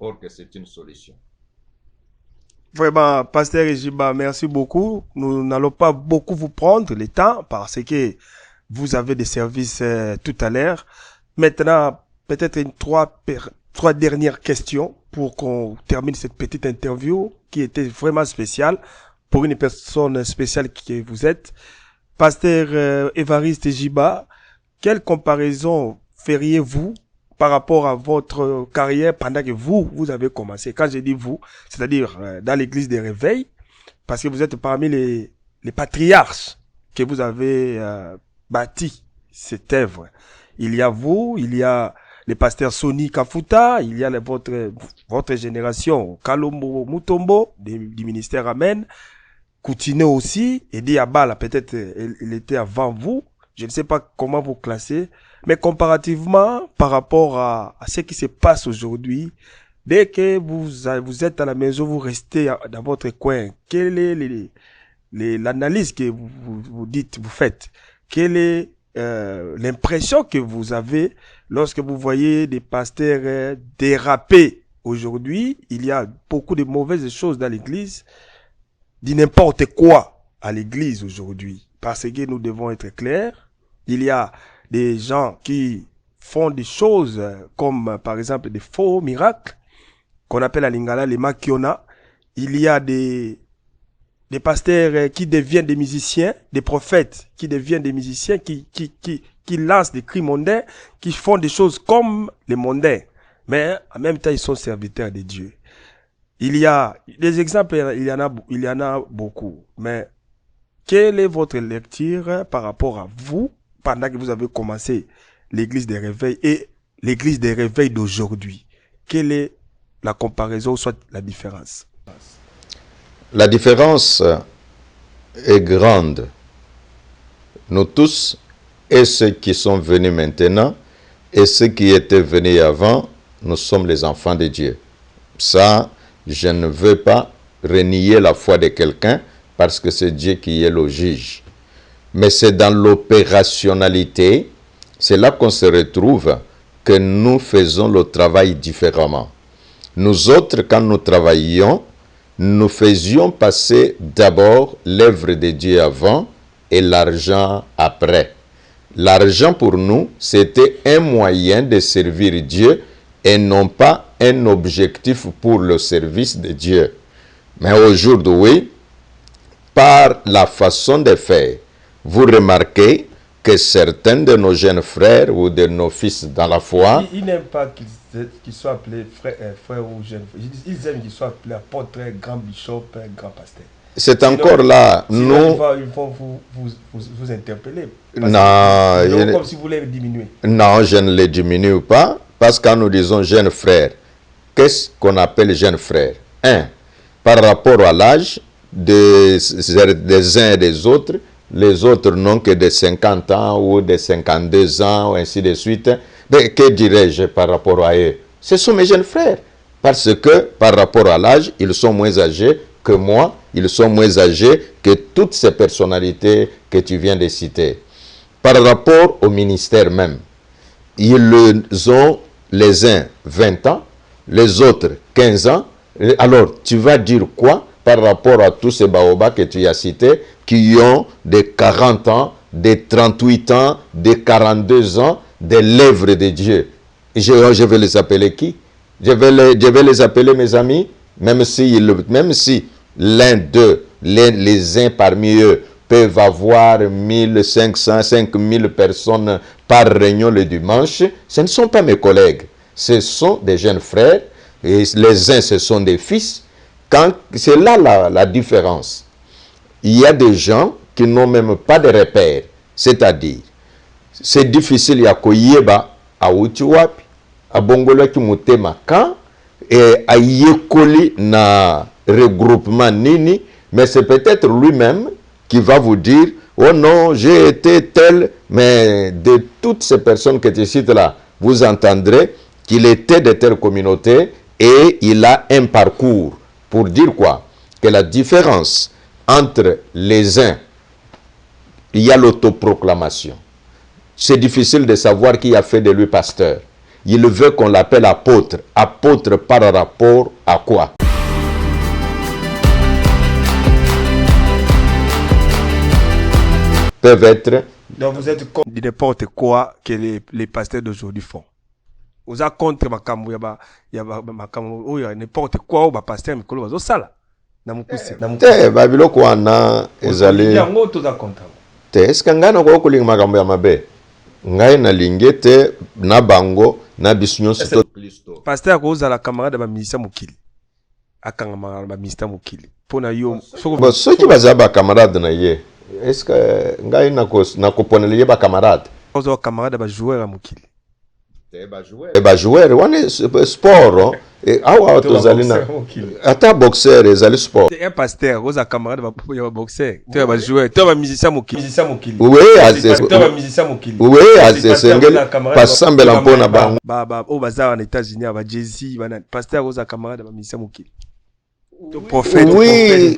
encore que c'est une solution. Vraiment, Pasteur Ejiba, merci beaucoup. Nous n'allons pas beaucoup vous prendre le temps parce que vous avez des services tout à l'heure. Maintenant, peut-être trois dernières questions pour qu'on termine cette petite interview qui était vraiment spéciale pour une personne spéciale que vous êtes. Pasteur Évariste Ejiba, quelle comparaison feriez-vous par rapport à votre carrière pendant que vous avez commencé? Quand je dis vous, c'est-à-dire dans l'église des réveils, parce que vous êtes parmi les patriarches que vous avez bâti cette œuvre. Il y a vous, il y a les pasteurs Soni Kafuta, il y a votre génération, Kalombo Mutombo, du ministère Amen, Coutinho aussi, et Diabala, peut-être il était avant vous. Je ne sais pas comment vous classez, mais comparativement par rapport à ce qui se passe aujourd'hui, dès que vous êtes à la maison, vous restez dans votre coin, quelle est l'analyse que vous dites, vous faites? Quelle est l'impression que vous avez lorsque vous voyez des pasteurs déraper aujourd'hui? Il y a beaucoup de mauvaises choses dans l'église, dit n'importe quoi à l'église aujourd'hui, parce que nous devons être clairs. Il y a des gens qui font des choses comme par exemple des faux miracles qu'on appelle à Lingala les makiona. Il y a des pasteurs qui deviennent des musiciens, des prophètes qui deviennent des musiciens, qui lancent des cris mondains, qui font des choses comme les mondains. Mais en même temps, ils sont serviteurs de Dieu. Il y a des exemples, il y en a beaucoup. Mais quelle est votre lecture par rapport à vous, pendant que vous avez commencé l'église des réveils et l'église des réveils d'aujourd'hui? Quelle est la comparaison, soit la différence? La différence est grande. Nous tous, et ceux qui sont venus maintenant, et ceux qui étaient venus avant, nous sommes les enfants de Dieu. Ça, je ne veux pas renier la foi de quelqu'un parce que c'est Dieu qui est le juge. Mais c'est dans l'opérationnalité, c'est là qu'on se retrouve que nous faisons le travail différemment. Nous autres, quand nous travaillions, nous faisions passer d'abord l'œuvre de Dieu avant et l'argent après. L'argent pour nous, c'était un moyen de servir Dieu et non pas un objectif pour le service de Dieu. Mais aujourd'hui, par la façon de faire, vous remarquez que certains de nos jeunes frères ou de nos fils dans la foi... Ils n'aiment pas qu'ils soient appelés frères ou jeunes. Ils aiment qu'ils soient appelés apôtres, grand bishop, grand pasteur. C'est encore là, nous... Ils vont vous interpeller. Non, comme si vous les diminuez. Non, je ne les diminue pas, parce que quand nous disons jeunes frères, qu'est-ce qu'on appelle jeunes frères? Par rapport à l'âge des uns et des autres, les autres n'ont que de 50 ans ou de 52 ans, ou ainsi de suite. Mais que dirais-je par rapport à eux? Ce sont mes jeunes frères, parce que par rapport à l'âge, ils sont moins âgés que moi, ils sont moins âgés que toutes ces personnalités que tu viens de citer. Par rapport au ministère même, ils ont les uns 20 ans, les autres 15 ans. Alors, tu vas dire quoi par rapport à tous ces baobas que tu as cités, qui ont des 40 ans, des 38 ans, des 42 ans, des lèvres de Dieu? Je vais les appeler qui? Je vais les appeler mes amis, même si l'un d'eux, les uns parmi eux, peuvent avoir 1500, 5000 personnes par réunion le dimanche. Ce ne sont pas mes collègues. Ce sont des jeunes frères. Et les uns, ce sont des fils. C'est là la différence. Il y a des gens qui n'ont même pas de repères. C'est-à-dire, c'est difficile ya koyeba a utiwapi, a bongola ki mutema kan, et a yekoli na regroupement nini, mais c'est peut-être lui-même qui va vous dire, oh non, j'ai été tel, mais de toutes ces personnes que tu cites là, vous entendrez qu'il était de telle communauté et il a un parcours. Pour dire quoi? Que la différence entre les uns, il y a l'autoproclamation. C'est difficile de savoir qui a fait de lui pasteur. il veut qu'on l'appelle apôtre. Apôtre par rapport à quoi? Peuvent être... Donc vous êtes contre n'importe quoi que les pasteurs d'aujourd'hui font. Vous êtes contre makambo ya makambo n'importe quoi ba pasteur mikolo bazo sala. Te babiloko wana ezali yango to za contre. Te eska ngana ko kulinga makambo ya mabe. Ngai na lingete na bango na bisunyo sito Kristo. Pasteur ko za la camarade ba ministère mokili. Akanga ba ministère mokili. Pona yo soko soki baza ba camarade na ye. Est-ce que ngai na koponela ye ba camarade? Ozo camarade ba joueur à mokili. Ba joueur wana sport et awa tozali na ata boxeur ezali sport. Un pasteur oza camarade ba boxeur, tu ba joueur, tu ba musicien mokili. Oui, tu ba musicien mokili. Oui, sengeli pasambela mpona bango. Ba o baza en États-Unis ba Jay-Z ba pasteur oza camarade ba musicien mokili. Prophète, oui,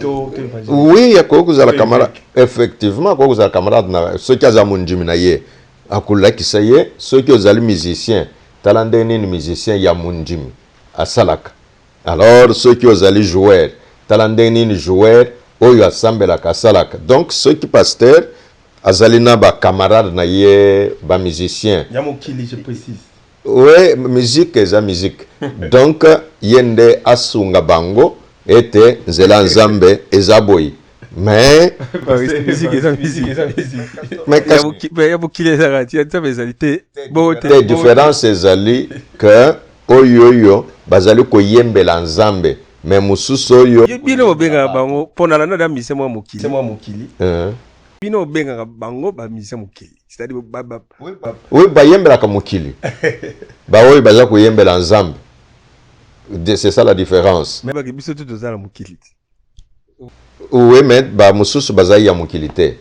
oui, ya ko kuzala camarade. Effectivement, ko kuzala camarade na ceux qui aza munjimi na ye. Akula kisaye, ceux qui ozali musiciens, talande ni musicien ya munjimi asalaka. Alors ceux qui ozali joueurs, talande ni joueur oyo asambela kasalaka. Donc ceux qui pasteurs azali na ba camarade na ye ba musiciens. Ya mokili je précise. Oui, musique eza musique. Donc yende asunga bango ete nzela nzambe ezaboyi. Mais les différences ezali que oyo bazali koyembela nzambe mais mususu oyo bino benga bango pona na da mise mwa mokili bino benga bango ba mise mokili c'est-à-dire oui bayembela ka mokili ba oyo baza koyembela nzambe c'est ça la différence mais ba biso tout za la mokili. Oui, mais ba mususu bazai ya mukilite.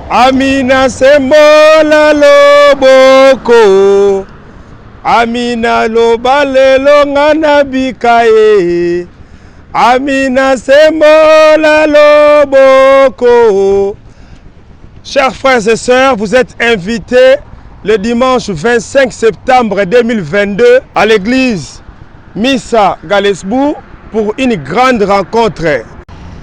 Amina sembola loboko. Amina lobalelo ngana bikaye. Amina sembola loboko. Chers frères et sœurs, vous êtes invités le dimanche 25 septembre 2022 à l'église Missa Galesbourg pour une grande rencontre.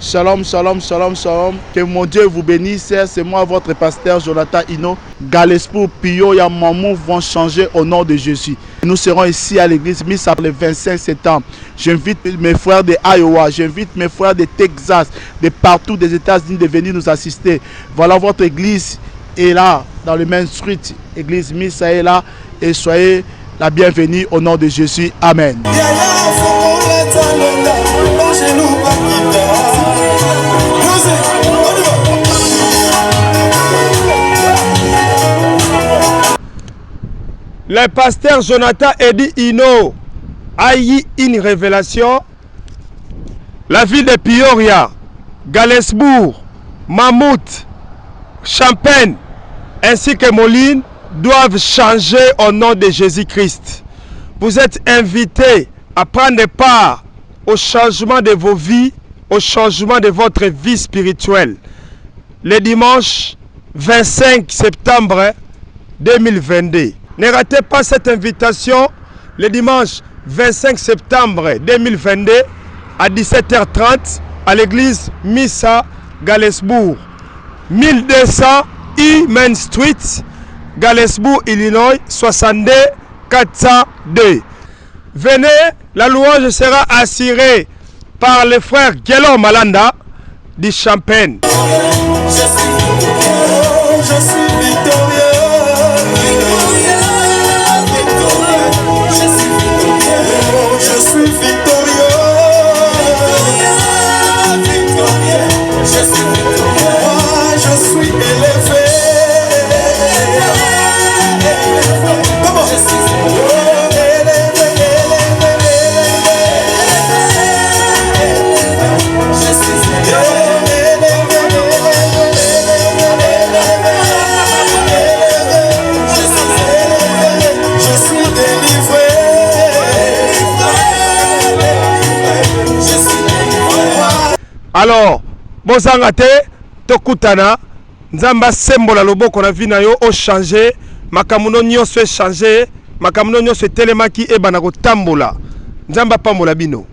Shalom, shalom, shalom, shalom. Que mon Dieu vous bénisse. C'est moi, votre pasteur Jonathan Hino. Galesbourg, Pio et Mamou vont changer au nom de Jésus. Nous serons ici à l'église Missa le 25 septembre. J'invite mes frères de Iowa, j'invite mes frères de Texas, de partout des États-Unis de venir nous assister. Voilà, votre église est là, dans le Main Street. Église Missa est là et soyez la bienvenue au nom de Jésus. Amen. Le pasteur Jonathan Edi Hino a eu une révélation. La ville de Peoria, Galesbourg, Mammouth, Champagne ainsi que Moline doivent changer au nom de Jésus-Christ. Vous êtes invités à prendre part au changement de vos vies, au changement de votre vie spirituelle. Le dimanche 25 septembre 2022. Ne ratez pas cette invitation le dimanche 25 septembre 2022 à 17h30 à l'église Missa Galesbourg, 1200 E Main Street, Galesbourg, Illinois, 62 402. Venez, la louange sera assurée par le frère Guélon Malanda du Champagne. Je suis victorieux. Alors, bozanga te tokutana nzamba sembola loboko na vina yo o changer makamuno nyonso e changer makamuno nyonso telemaki e bana kotambola nzamba pambola bino.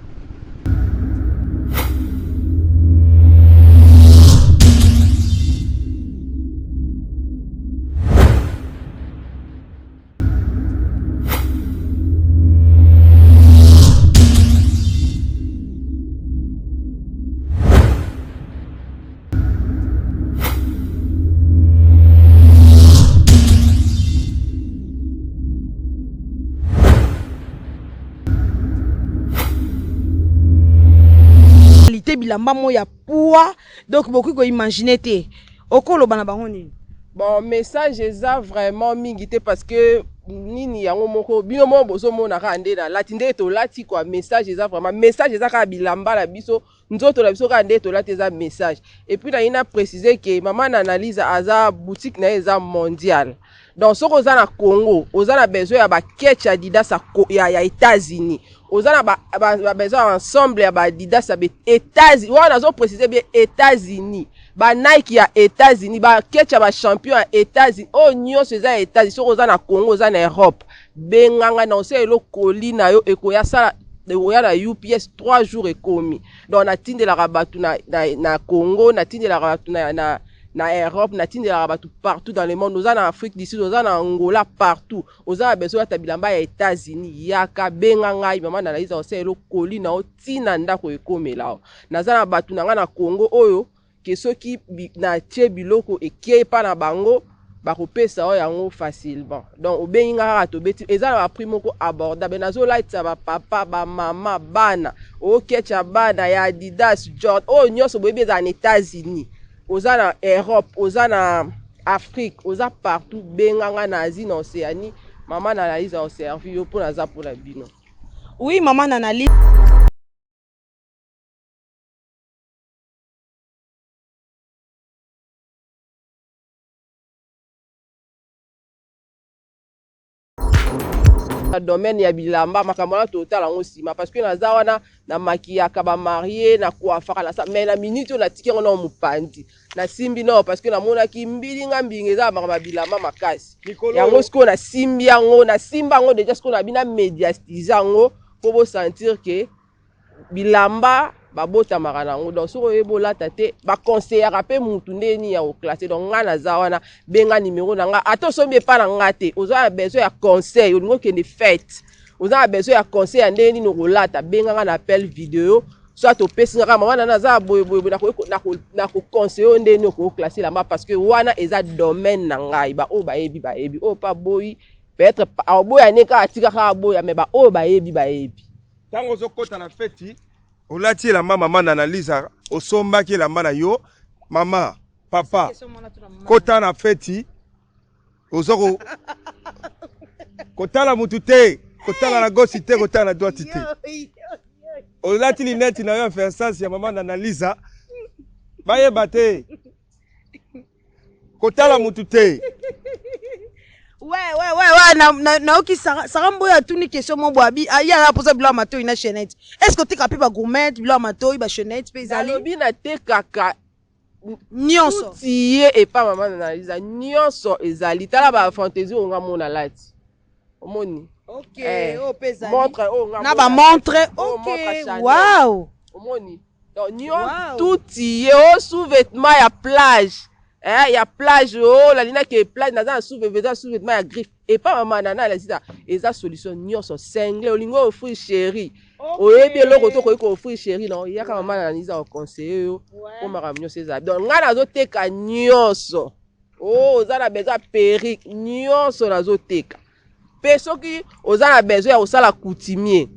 bilamba moya poids donc beaucoup ko imaginer te okolo bana bango nini. Bon message eza vraiment mingi te parce que nini yango moko bino mo bozo mona ka ande na lati nde to lati quoi message eza vraiment message eza ka bilamba la biso nzoto la biso ka ande to lati eza message et puis na ina préciser que maman analyse aza boutique na eza mondial donc ce qu'on a na Congo on a besoin ya ba ketch Adidas ya États-Unis on a besoin ensemble ya ba Adidas ya États-Unis on a préciser bien États-Unis ba Nike ya États-Unis ba ketch ya ba champion ya États-Unis o nyonso eza États-Unis so on a na Congo on a na Europe benganga na ose elo kolina yo ekoya sala oya na UPS 3 jours ekomi donc na tindela rabatu na Congo na tindela rabatu na Europe na tindela rabatu partout dans le monde nous en Afrique d'ici nous en Angola partout nous en besoin ta bilamba ya États-Unis yaka benganga maman na liza ose elo kolina o tina ndako ekomela na za na batu na Congo oyo ke soki na tie biloko eke pa na bango bakopesa o yango facilement donc obenga kaka tobeti eza na prix moko abordable nazo laitsa ba papa ba mama bana o ketcha bana ya Adidas Jordan o nyonso boyebi eza na États-Unis oza na Europe oza na Afrique oza partout benganga na Asie na Océanie maman na analyse au service yo pour naza pour la bino. Oui maman na analyse domaine ya bilamba makamala total en sima parce que naza wana na maquillaka ba marié na coiffaka na ça mais na minute na tiki on mupandi na simbi no parce que na mona ki mbilinga mbingeza makama bilamba makasi yango sko na simbi yango na simba yango déjà sko na bina médiatiser yango pour vous sentir que bilamba babota makana ngo donc soko ebola tate ba conseiller rapé mutu ndeni ya au classé donc nga naza wana benga numéro na nga attention bien pas na ngate oza besoin ya conseil olingo ke ne fête oza besoin ya conseil ndeni no rolata benga nga na appel vidéo soit to pesinga kama wana naza boy na ko conseiller ndeni ko classer la ma parce que wana eza domaine na ngai ba o ba yebi o pa boy peut-être a boy ne ka atika ka boy mais ba o ba yebi tango zo kota na fête olati la maman analyse osomba ki la mana yo mama papa kota na feti ozoko kota la mutu te kota la gauche te kota la droite te olati lineti na yo faire sens ya maman analyse baye bate kota la mutu te. Ouais, na oki sarambo ya tuni question mon boabi aya la posa bila mato ina chenette est-ce que tu capable ba gourmet bila mato ba chenette pe zali lobi na te kaka nyonso tiye et pas maman analyse nyonso ezali tala ba fantaisie onga mona lati omoni OK o pe zali montre onga na ba montre OK wow omoni donc nyonso tout tiye o sous-vêtement ya plage. Il y a plage, oh, la ligne qui est plage, dans un sous-vêtement, il y a griffe. Et pas maman, nana, elle a dit ça. Et ça, solution, nous sommes cinglés, au lingo, offrir chéri. Au bien, le retour qu'on offrir chéri, non, il y a quand même un analyse au conseil, pour me ramener ses habits. Donc, on a zotéka, nyonso. Oh, on a besoin de perruque, nyonso, on a zotéka. Personne qui, on a besoin de la coutumier.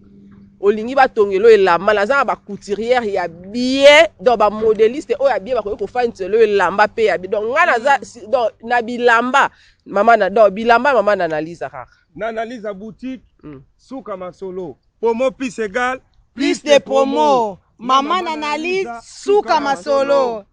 Olingi ba tongelo elamba naza ba couturière ya bien donc ba modéliste o ya bien ba ko fa ntelo elamba pe ya bien donc nga naza donc na bilamba mama na donc bilamba mama na analyse kaka na analyse à boutique Souka Masolo promo plus égal plus de promo maman na analyse Souka Masolo.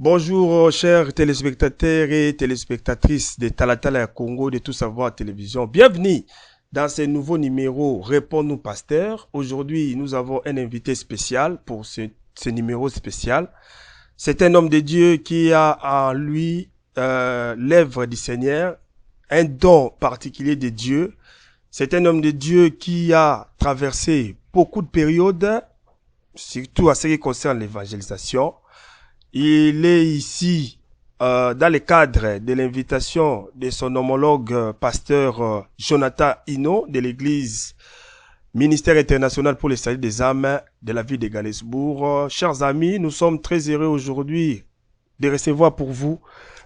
Bonjour chers téléspectateurs et téléspectatrices de Talatala Congo de Tout Savoir Télévision. Bienvenue dans ce nouveau numéro Réponds-nous Pasteur. Aujourd'hui, nous avons un invité spécial pour ce numéro spécial. C'est un homme de Dieu qui a en lui l'œuvre du Seigneur, un don particulier de Dieu. C'est un homme de Dieu qui a traversé beaucoup de périodes, surtout à ce qui concerne l'évangélisation. Il est ici dans le cadre de l'invitation de son homologue pasteur Jonathan Hino de l'église Ministère international pour le salut des âmes de la ville de Galesbourg. Chers amis, nous sommes très heureux aujourd'hui de recevoir pour vous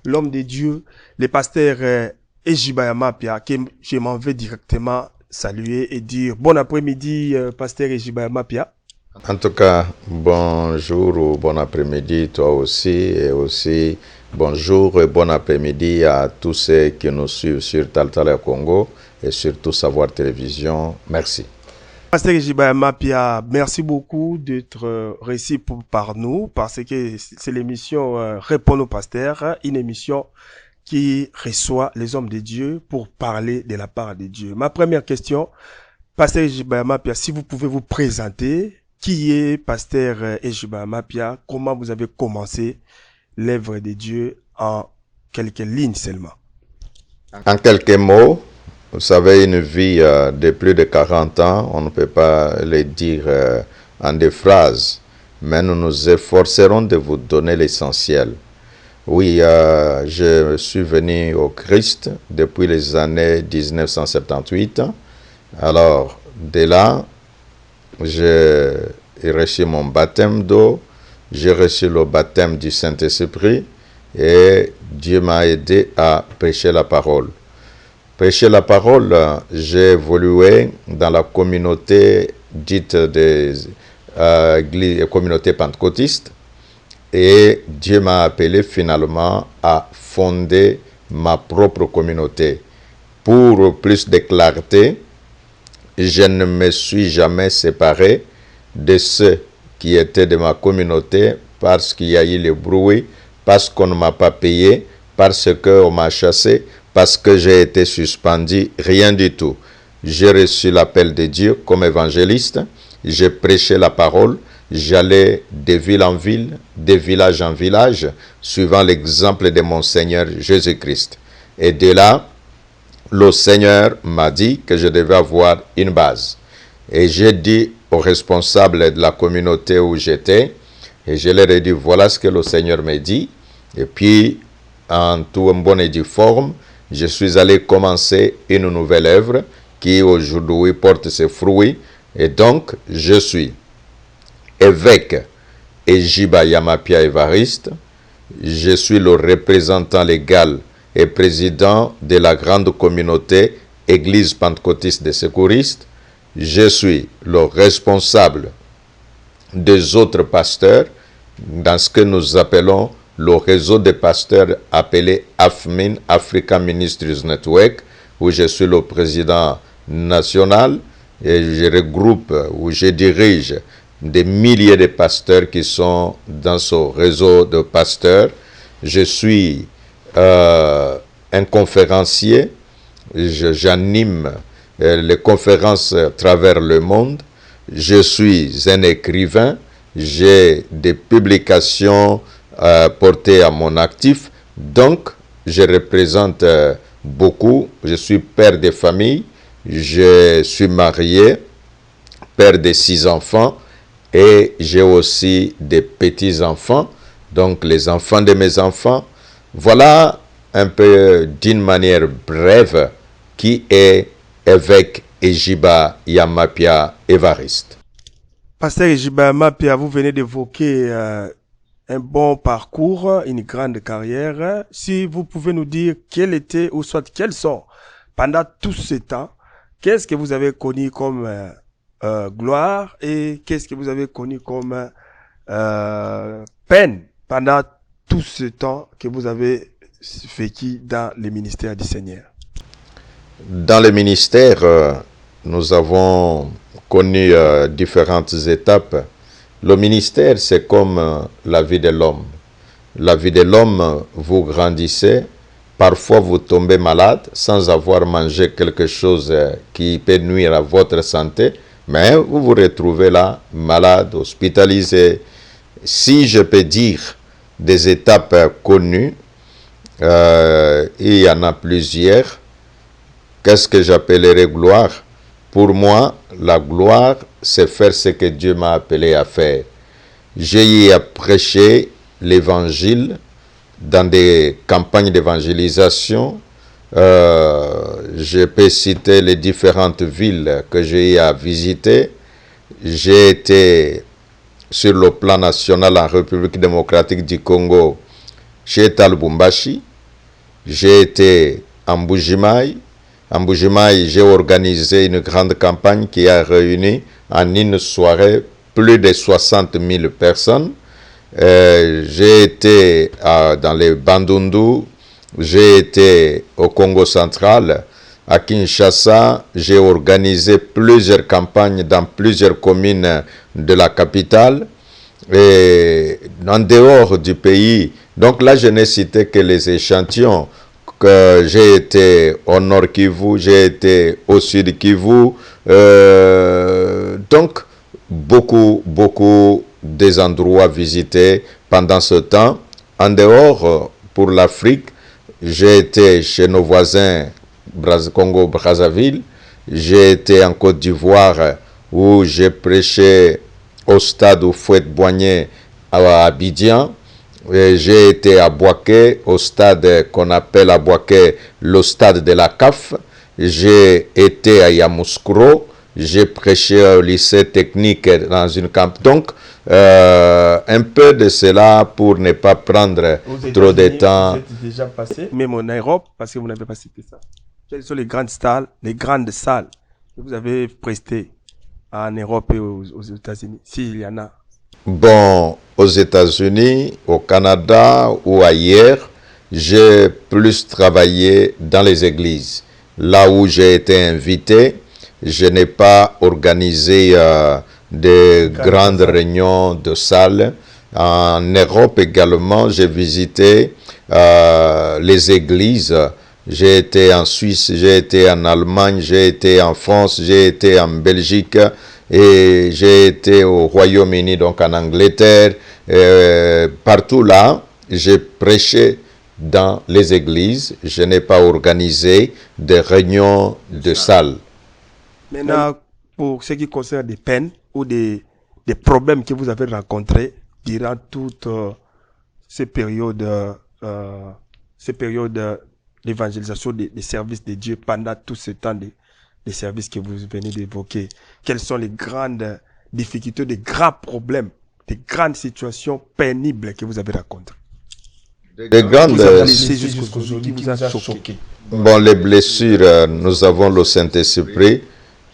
l'homme de Dieu, le pasteur Ejiba Mapia, que je m'en vais directement saluer et dire bon après-midi, pasteur Ejiba Mapia. En tout cas, bonjour ou bon après-midi toi aussi, et aussi bonjour et bon après-midi à tous ceux qui nous suivent sur Talatala Congo et sur Tout Savoir Télévision. Merci. Pasteur Ejiba Mapia, merci beaucoup d'être réussi par nous, parce que c'est l'émission Réponds au Pasteur, une émission qui reçoit les hommes de Dieu pour parler de la part de Dieu. Ma première question, pasteur Ejiba Mapia, si vous pouvez vous présenter. Qui est pasteur Ejiba Mapia? Comment vous avez commencé l'œuvre de Dieu en quelques lignes seulement? En quelques mots, vous savez, une vie de plus de 40 ans, on ne peut pas le dire en des phrases, mais nous nous efforcerons de vous donner l'essentiel. Oui, je suis venu au Christ depuis les années 1978. Alors, de là, j'ai reçu mon baptême d'eau, j'ai reçu le baptême du Saint-Esprit et Dieu m'a aidé à prêcher la parole. Prêcher la parole, j'ai évolué dans la communauté dite des communautés pentecôtistes et Dieu m'a appelé finalement à fonder ma propre communauté. Pour plus de clarté, je ne me suis jamais séparé de ceux qui étaient de ma communauté parce qu'il y a eu le bruit, parce qu'on ne m'a pas payé, parce qu'on m'a chassé, parce que j'ai été suspendu, rien du tout. J'ai reçu l'appel de Dieu comme évangéliste, j'ai prêché la parole, j'allais de ville en ville, de village en village, suivant l'exemple de mon Seigneur Jésus-Christ. Et de là, le Seigneur m'a dit que je devais avoir une base. Et j'ai dit aux responsables de la communauté où j'étais, et je leur ai dit, voilà ce que le Seigneur m'a dit. Et puis, en tout bonne et due forme, je suis allé commencer une nouvelle œuvre qui aujourd'hui porte ses fruits. Et donc, je suis évêque Ejiba Mapia Évariste. Je suis le représentant légal et président de la grande communauté Église pentecôtiste des secouristes. Je suis le responsable des autres pasteurs dans ce que nous appelons le réseau des pasteurs appelé AFMIN, African Ministries Network, où je suis le président national et je regroupe, où je dirige des milliers de pasteurs qui sont dans ce réseau de pasteurs. Je suis un conférencier, j'anime les conférences à travers le monde. Je suis un écrivain, j'ai des publications portées à mon actif, donc je représente beaucoup. Je suis père de famille, je suis marié, père de 6 enfants et j'ai aussi des petits-enfants, donc les enfants de mes enfants. Voilà un peu d'une manière brève qui est évêque Ejiba Mapia Évariste. Pasteur Ejiba Mapia, vous venez d'évoquer un bon parcours, une grande carrière. Si vous pouvez nous dire quel était, ou soit quels sont, pendant tout ce temps, qu'est-ce que vous avez connu comme gloire et qu'est-ce que vous avez connu comme peine pendant tout ce temps que vous avez vécu dans le ministère du Seigneur? Dans le ministère, nous avons connu différentes étapes. Le ministère, c'est comme la vie de l'homme. la vie de l'homme, vous grandissez, parfois vous tombez malade sans avoir mangé quelque chose qui peut nuire à votre santé, mais vous vous retrouvez là, malade, hospitalisé. Si je peux dire des étapes connues, il y en a plusieurs. Qu'est-ce que j'appellerais gloire? Pour moi, la gloire, c'est faire ce que Dieu m'a appelé à faire. J'ai eu à prêcher l'évangile dans des campagnes d'évangélisation. Je peux citer les différentes villes que j'ai eu à visiter. J'ai été sur le plan national en République démocratique du Congo, j'ai été à Lubumbashi. J'ai été en Mbujimayi. En Mbujimayi, j'ai organisé une grande campagne qui a réuni en une soirée plus de 60 000 personnes. J'ai été dans les Bandundu, j'ai été au Congo central, à Kinshasa, j'ai organisé plusieurs campagnes dans plusieurs communes de la capitale et en dehors du pays. Donc là, je n'ai cité que les échantillons. Que j'ai été au Nord Kivu, j'ai été au Sud Kivu. Donc, beaucoup des endroits visités pendant ce temps. En dehors, pour l'Afrique, j'ai été chez nos voisins Congo-Brazzaville. J'ai été en Côte d'Ivoire où j'ai prêché au stade Houphouët-Boigny à Abidjan. J'ai été à Bouaké, au stade qu'on appelle à Bouaké le stade de la CAF. J'ai été à Yamoussoukro. J'ai prêché au lycée technique dans une camp. Donc, un peu de cela pour ne pas prendre trop de temps. Vous êtes déjà passé, même en Europe, parce que vous n'avez pas cité ça. Quelles sont les grandes salles que vous avez prestées en Europe et aux États-Unis, s'il y en a? Bon, aux États-Unis, au Canada ou ailleurs, j'ai plus travaillé dans les églises. Là où j'ai été invité, je n'ai pas organisé de grandes réunions de salles. En Europe également, j'ai visité les églises. J'ai été en Suisse, j'ai été en Allemagne, j'ai été en France, j'ai été en Belgique et j'ai été au Royaume-Uni, donc en Angleterre. Partout là, j'ai prêché dans les églises. Je n'ai pas organisé de réunions de salles. Maintenant, pour ce qui concerne des peines ou des problèmes que vous avez rencontrés durant toutes ces périodes d'évangélisation des services de Dieu, pendant tout ce temps des services que vous venez d'évoquer, quelles sont les grandes difficultés, les grands problèmes, les grandes situations pénibles que vous avez rencontrées? Des grandes qui vous a choqué. Bon, les blessures, nous avons le Saint-Esprit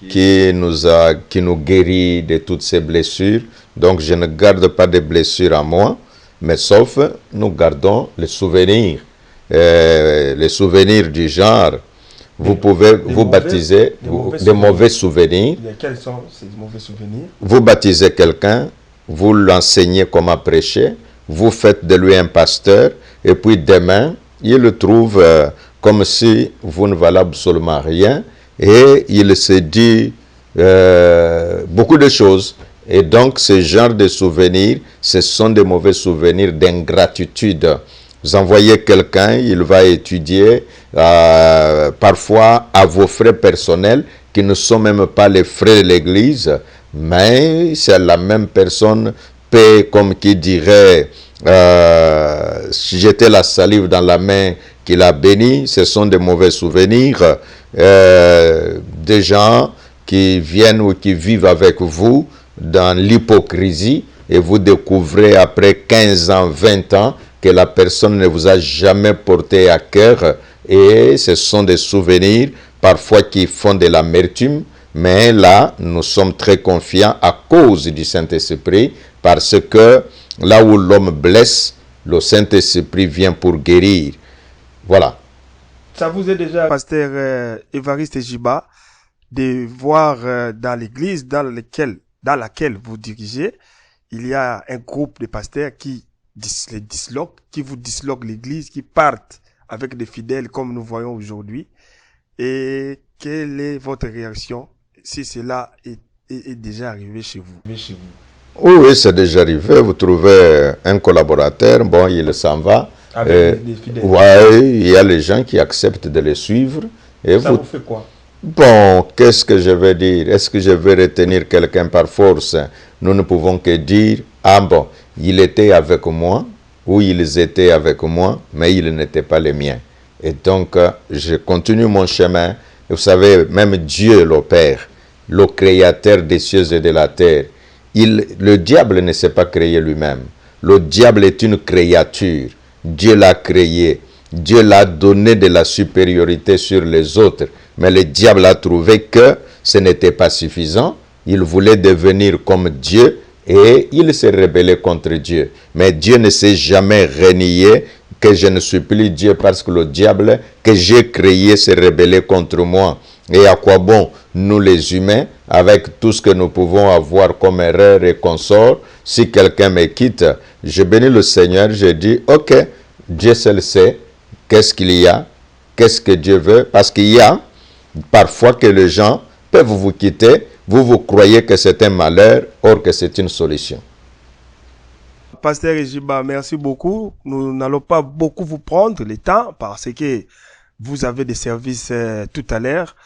qui nous guérit de toutes ces blessures. Donc, je ne garde pas de blessures à moi, mais sauf, nous gardons les souvenirs. Les souvenirs du genre, vous pouvez vous baptiser de mauvais souvenirs. Quels sont ces mauvais souvenirs? Vous baptisez quelqu'un, vous l'enseignez comment prêcher, vous faites de lui un pasteur, et puis demain, il le trouve comme si vous ne valez absolument rien, et il se dit beaucoup de choses. Et donc, ce genre de souvenirs, ce sont des mauvais souvenirs d'ingratitude. Vous envoyez quelqu'un, il va étudier, parfois à vos frais personnels, qui ne sont même pas les frais de l'Église, mais c'est la même personne paie, comme qui dirait, jeter la salive dans la main qu'il a bénie. Ce sont des mauvais souvenirs, des gens qui viennent ou qui vivent avec vous dans l'hypocrisie, et vous découvrez après 15 ans, 20 ans, que la personne ne vous a jamais porté à cœur, et ce sont des souvenirs parfois qui font de l'amertume, mais là, nous sommes très confiants à cause du Saint-Esprit, parce que là où l'homme blesse, le Saint-Esprit vient pour guérir. Voilà. Ça vous est déjà, pasteur Évariste Jiba, de voir dans l'église dans laquelle vous dirigez, il y a un groupe de pasteurs qui les disloquent, qui vous disloquent l'église, qui partent avec des fidèles comme nous voyons aujourd'hui. Et quelle est votre réaction si cela est déjà arrivé chez vous? Oui, oui, c'est déjà arrivé. Vous trouvez un collaborateur, bon, il s'en va. Avec des fidèles. Oui, il y a les gens qui acceptent de le suivre. Et Ça vous fait quoi? Bon, qu'est-ce que je vais dire? Est-ce que je vais retenir quelqu'un par force? Nous ne pouvons que dire, ah bon, il était avec moi, ou ils étaient avec moi, mais ils n'étaient pas les miens. Et donc, je continue mon chemin. Vous savez, même Dieu, le Père, le créateur des cieux et de la terre, le diable ne s'est pas créé lui-même. Le diable est une créature. Dieu l'a créé. Dieu l'a donné de la supériorité sur les autres. Mais le diable a trouvé que ce n'était pas suffisant. Il voulait devenir comme Dieu et il s'est rebellé contre Dieu. Mais Dieu ne s'est jamais renié que je ne suis plus Dieu parce que le diable que j'ai créé s'est rebellé contre moi. Et à quoi bon, nous les humains, avec tout ce que nous pouvons avoir comme erreur et consort, si quelqu'un me quitte, je bénis le Seigneur, je dis, ok, Dieu seul sait, qu'est-ce qu'il y a, qu'est-ce que Dieu veut, parce qu'il y a parfois que les gens peuvent vous quitter, vous croyez que c'est un malheur, or que c'est une solution. Pasteur Ejiba, merci beaucoup. Nous n'allons pas beaucoup vous prendre le temps parce que vous avez des services tout à l'heure.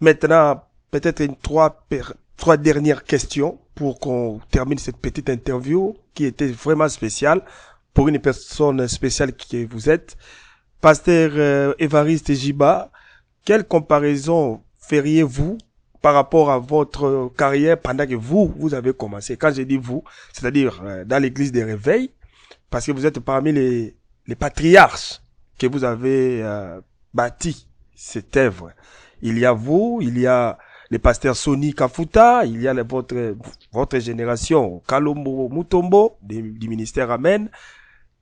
Maintenant, peut-être trois dernières questions pour qu'on termine cette petite interview qui était vraiment spéciale pour une personne spéciale que vous êtes. Pasteur Évariste Ejiba, quelle comparaison feriez-vous par rapport à votre carrière pendant que vous avez commencé? Quand je dis vous, c'est-à-dire dans l'église des réveils, parce que vous êtes parmi les patriarches que vous avez bâti cette œuvre. Il y a vous, il y a le pasteur Soni Kafuta, il y a votre génération, Kalombo Mutombo, du ministère Amen,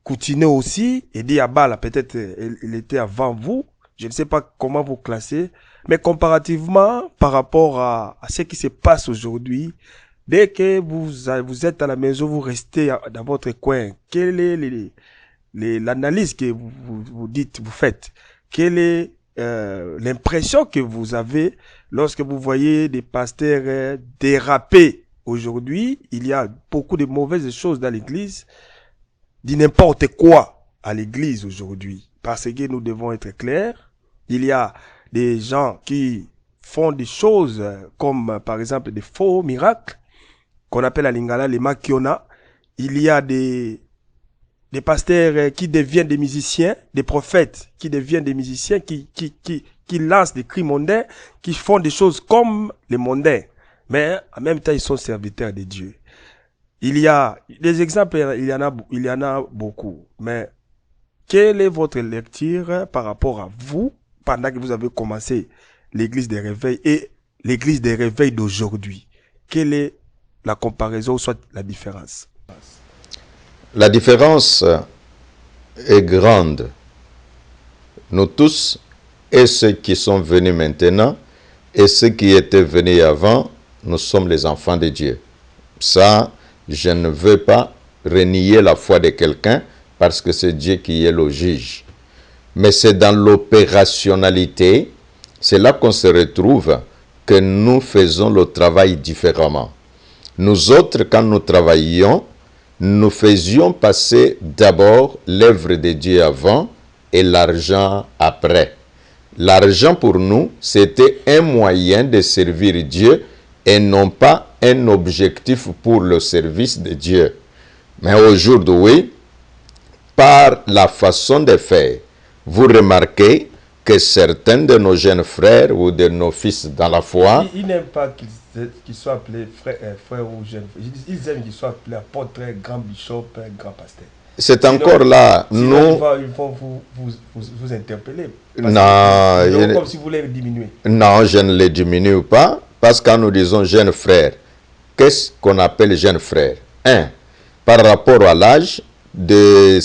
Koutine aussi, et Diabala, peut-être il était avant vous. Je ne sais pas comment vous classez, mais comparativement par rapport à ce qui se passe aujourd'hui, dès que vous êtes à la maison, vous restez dans votre coin, quelle est l'analyse que vous dites, vous faites? Quelle est l'impression que vous avez lorsque vous voyez des pasteurs déraper aujourd'hui? Il y a beaucoup de mauvaises choses dans l'église, dit n'importe quoi à l'église aujourd'hui, parce que nous devons être clairs. Il y a des gens qui font des choses comme par exemple des faux miracles qu'on appelle à Lingala les makiona. Il y a des pasteurs qui deviennent des musiciens, des prophètes qui deviennent des musiciens, qui lancent des cris mondains, qui font des choses comme les mondains. Mais en même temps, ils sont serviteurs de Dieu. Il y a des exemples, il y en a beaucoup. Mais quelle est votre lecture par rapport à vous, pendant que vous avez commencé l'église des réveils et l'église des réveils d'aujourd'hui? Quelle est la comparaison, soit la différence? La différence est grande. Nous tous, et ceux qui sont venus maintenant, et ceux qui étaient venus avant, nous sommes les enfants de Dieu. Ça, je ne veux pas renier la foi de quelqu'un parce que c'est Dieu qui est le juge. Mais c'est dans l'opérationnalité, c'est là qu'on se retrouve que nous faisons le travail différemment. Nous autres, quand nous travaillions, nous faisions passer d'abord l'œuvre de Dieu avant et l'argent après. L'argent pour nous, c'était un moyen de servir Dieu et non pas un objectif pour le service de Dieu. Mais aujourd'hui, par la façon de faire, vous remarquez que certains de nos jeunes frères ou de nos fils dans la foi... Ils n'aiment pas qu'ils soient appelés frères ou jeunes. Ils aiment qu'ils soient appelés apôtres, grand bishop, grand pasteur. C'est encore là, nous... Ils vont vous interpeller. Non, comme si vous les diminuez. Non, je ne les diminue pas, parce que quand nous disons jeunes frères, qu'est-ce qu'on appelle jeunes frères? Par rapport à l'âge des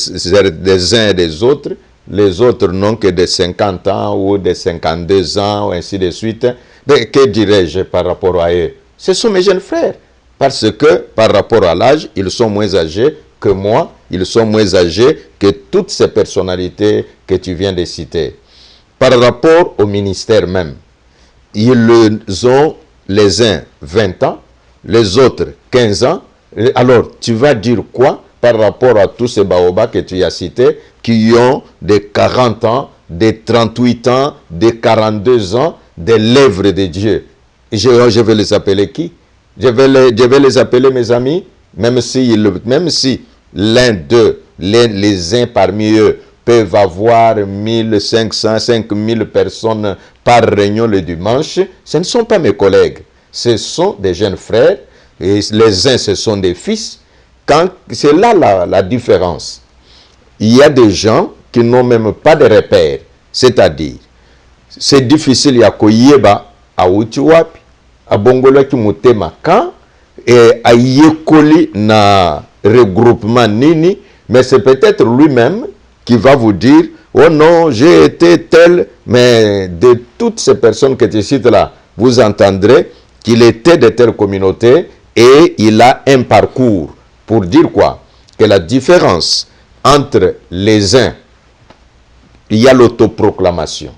uns et des autres, les autres n'ont que de 50 ans ou de 52 ans, ou ainsi de suite. Mais que dirais-je par rapport à eux? Ce sont mes jeunes frères. Parce que par rapport à l'âge, ils sont moins âgés que moi, ils sont moins âgés que toutes ces personnalités que tu viens de citer. Par rapport au ministère même, ils ont les uns 20 ans, les autres 15 ans. Alors, tu vas dire quoi par rapport à tous ces baobas que tu as cités, qui ont des 40 ans, des 38 ans, des 42 ans, des lèvres de Dieu? Je vais les appeler qui? Je vais les appeler mes amis, même si l'un d'eux, les uns parmi eux, peuvent avoir 1500, 5000 personnes par réunion le dimanche. Ce ne sont pas mes collègues. Ce sont des jeunes frères. Et les uns, ce sont des fils. C'est là la différence. Il y a des gens qui n'ont même pas de repères. C'est-à-dire, c'est difficile à koyeba à Utiwapi, à Bongola ki mutema kan, et à yekoli na regroupement nini, mais c'est peut-être lui-même qui va vous dire, oh non, j'ai été tel, mais de toutes ces personnes que tu cites là, vous entendrez qu'il était de telle communauté et il a un parcours. Pour dire quoi? Que la différence entre les uns, il y a l'autoproclamation.